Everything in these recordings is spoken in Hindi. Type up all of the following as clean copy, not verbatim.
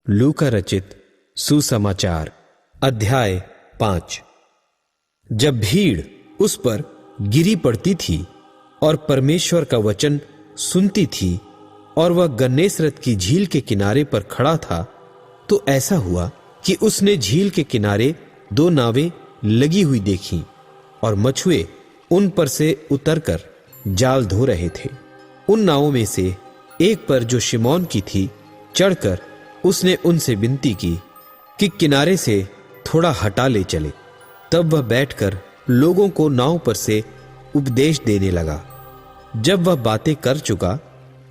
लूका रचित सुसमाचार अध्याय 5। जब भीड़ उस पर गिरी पड़ती थी और परमेश्वर का वचन सुनती थी और वह गन्नेसरत की झील के किनारे पर खड़ा था, तो ऐसा हुआ कि उसने झील के किनारे 2 नावें लगी हुई देखीं और मछुए उन पर से उतरकर जाल धो रहे थे। उन नावों में से एक पर, जो शिमोन की थी, चढ़कर उसने उनसे विनती की कि किनारे से थोड़ा हटा ले चले। तब वह बैठकर लोगों को नाव पर से उपदेश देने लगा। जब वह बातें कर चुका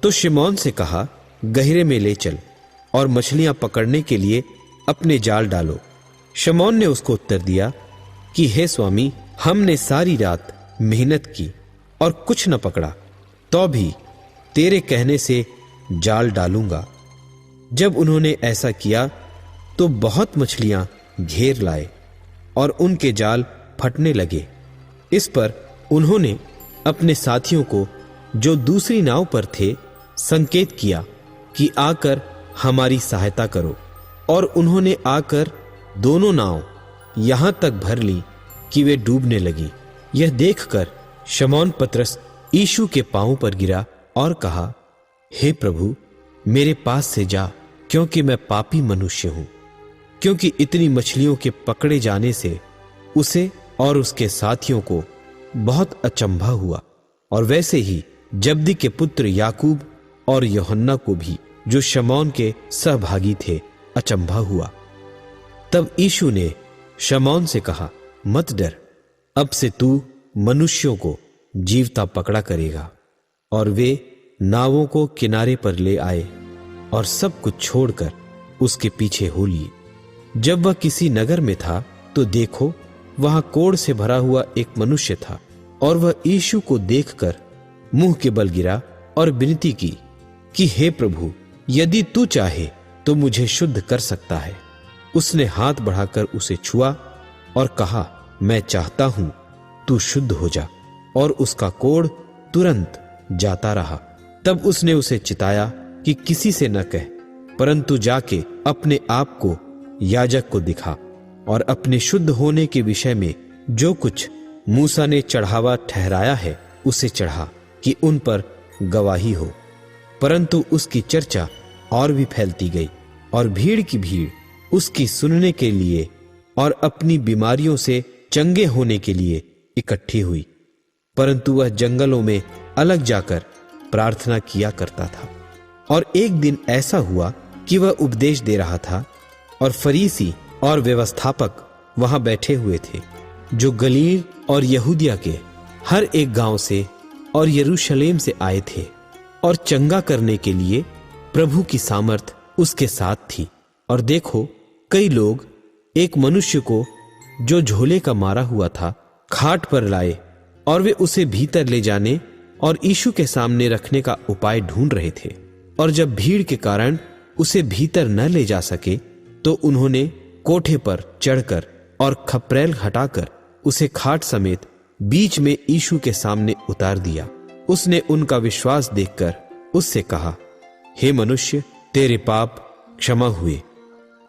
तो शिमोन से कहा, गहरे में ले चल और मछलियां पकड़ने के लिए अपने जाल डालो। शिमोन ने उसको उत्तर दिया कि हे स्वामी, हमने सारी रात मेहनत की और कुछ न पकड़ा, तो भी तेरे कहने से जाल डालूंगा। जब उन्होंने ऐसा किया तो बहुत मछलियां घेर लाए और उनके जाल फटने लगे। इस पर उन्होंने अपने साथियों को, जो दूसरी नाव पर थे, संकेत किया कि आकर हमारी सहायता करो, और उन्होंने आकर दोनों नाव यहां तक भर ली कि वे डूबने लगी। यह देखकर शमौन पतरस यीशु के पांवों पर गिरा और कहा, हे प्रभु, मेरे पास से जा, क्योंकि मैं पापी मनुष्य हूं। क्योंकि इतनी मछलियों के पकड़े जाने से उसे और उसके साथियों को बहुत अचंभा हुआ, और वैसे ही जब्दी के पुत्र याकूब और यूहन्ना को भी, जो शमौन के सहभागी थे, अचंभा हुआ। तब यीशु ने शमौन से कहा, मत डर, अब से तू मनुष्यों को जीवता पकड़ा करेगा। और वे नावों को किनारे पर ले आए और सब कुछ छोड़कर उसके पीछे हो लिए। जब वह किसी नगर में था तो देखो, वहां कोढ़ से भरा हुआ एक मनुष्य था, और वह यीशु को देखकर मुंह के बल गिरा और विनती की कि हे प्रभु, यदि तू चाहे तो मुझे शुद्ध कर सकता है। उसने हाथ बढ़ाकर उसे छुआ और कहा, मैं चाहता हूं, तू शुद्ध हो जा। और उसका कोढ़ तुरंत जाता रहा। तब उसने उसे चिताया कि किसी से न कह, परंतु जाके अपने आप को याजक को दिखा और अपने शुद्ध होने के विषय में जो कुछ मूसा ने चढ़ावा ठहराया है उसे चढ़ा, कि उन पर गवाही हो। परंतु उसकी चर्चा और भी फैलती गई और भीड़ की भीड़ उसकी सुनने के लिए और अपनी बीमारियों से चंगे होने के लिए इकट्ठी हुई। परंतु वह जंगलों में अलग जाकर प्रार्थना किया करता था। और एक दिन ऐसा हुआ कि वह उपदेश दे रहा था, और फरीसी और व्यवस्थापक वहां बैठे हुए थे, जो गलील और यहूदिया के हर एक गांव से और यरूशलेम से आए थे, और चंगा करने के लिए प्रभु की सामर्थ उसके साथ थी। और देखो, कई लोग एक मनुष्य को, जो झोले का मारा हुआ था, खाट पर लाए, और वे उसे भीतर ले जाने और यीशु के सामने रखने का उपाय ढूंढ रहे थे। और जब भीड़ के कारण उसे भीतर न ले जा सके, तो उन्होंने कोठे पर चढ़कर और खपरेल हटाकर उसे खाट समेत बीच में यीशु के सामने उतार दिया। उसने उनका विश्वास देखकर उससे कहा, हे मनुष्य, तेरे पाप क्षमा हुए।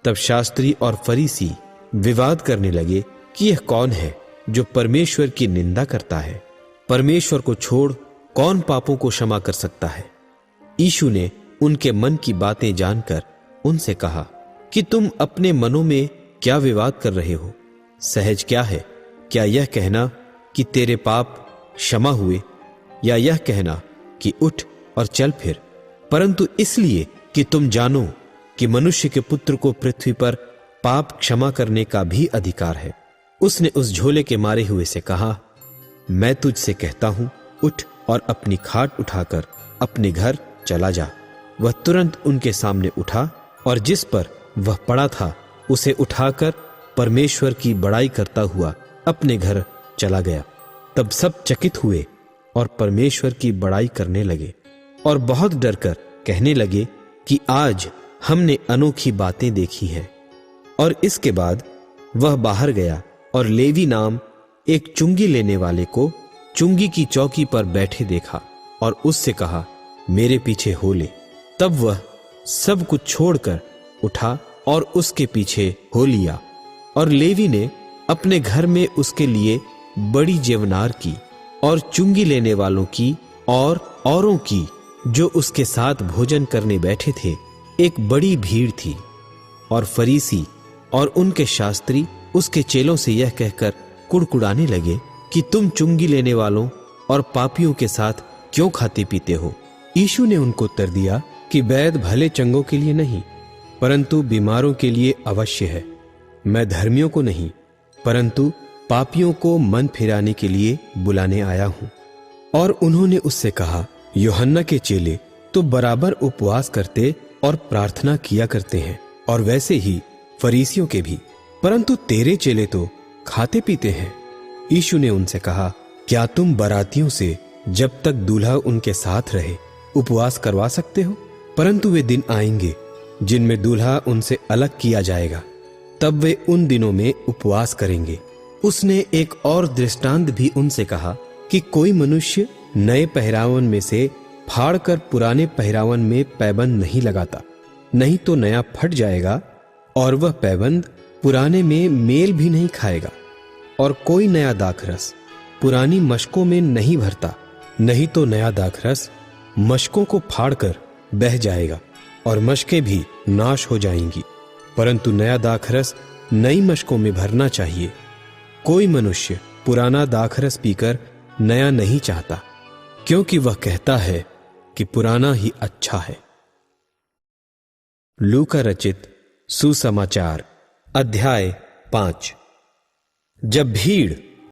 तब शास्त्री और फरीसी विवाद करने लगे कि यह कौन है जो परमेश्वर की निंदा करता है। परमेश्वर को छोड़ कौन पापों को क्षमा कर सकता है। यीशु ने उनके मन की बातें जानकर उनसे कहा कि तुम अपने मनों में क्या विवाद कर रहे हो? सहज क्या है, क्या यह कहना कि तेरे पाप क्षमा हुए, या यह कहना कि उठ और चल फिर? परंतु इसलिए कि तुम जानो कि मनुष्य के पुत्र को पृथ्वी पर पाप क्षमा करने का भी अधिकार है। उसने उस झोले के मारे हुए से कहा, मैं तुझसे कहता हूं, उठ और अपनी खाट उठाकर अपने घर चला जा। वह तुरंत उनके सामने उठा, और जिस पर वह पड़ा था उसे उठाकर परमेश्वर की बड़ाई करता हुआ अपने घर चला गया। तब सब चकित हुए और परमेश्वर की बड़ाई करने लगे, और बहुत डरकर कहने लगे कि आज हमने अनोखी बातें देखी हैं। और इसके बाद वह बाहर गया और लेवी नाम एक चुंगी लेने वाले को चुंगी की चौकी पर बैठे देखा, और उससे कहा, मेरे पीछे हो ले। तब वह सब कुछ छोड़कर उठा और उसके पीछे हो लिया। और लेवी ने अपने घर में उसके लिए बड़ी जेवनार की और चुंगी लेने वालों की और औरों की जो उसके साथ भोजन करने बैठे थे एक बड़ी भीड़ थी। और फरीसी और उनके शास्त्री उसके चेलों से यह कहकर कुड़कुड़ाने लगे कि तुम चुंगी लेने वालों और पापियों के साथ क्यों खाते पीते हो? यीशु ने उनको उत्तर दिया कि वैद्य भले चंगों के लिए नहीं परंतु बीमारों के लिए अवश्य है। मैं धर्मियों को नहीं परंतु पापियों को मन फिराने के लिए बुलाने आया हूं। और उन्होंने उससे कहा, यूहन्ना के चेले तो बराबर उपवास करते और प्रार्थना किया करते हैं, और वैसे ही फरीसियों के भी, परंतु तेरे चेले तो खाते पीते हैं। यीशु ने उनसे कहा, क्या तुम बरातियों से जब तक दूल्हा उनके साथ रहे उपवास करवा सकते हो? परंतु वे दिन आएंगे जिनमें दूल्हा उनसे अलग किया जाएगा, तब वे उन दिनों में उपवास करेंगे। उसने एक और दृष्टांत भी उनसे कहा कि कोई मनुष्य नए पहरावन में से फाड़कर पुराने पहरावन में पैबंद नहीं लगाता, नहीं तो नया फट जाएगा और वह पैबंद पुराने में मेल भी नहीं खाएगा। और कोई नया दाखरस पुरानी मशकों में नहीं भरता, नहीं तो नया दाखरस मशकों को फाड़कर बह जाएगा और मशकें भी नाश हो जाएंगी, परंतु नया दाखरस नई मशकों में भरना चाहिए। कोई मनुष्य पुराना दाखरस पीकर नया नहीं चाहता, क्योंकि वह कहता है कि पुराना ही अच्छा है। लूका रचित सुसमाचार अध्याय 5। जब भीड़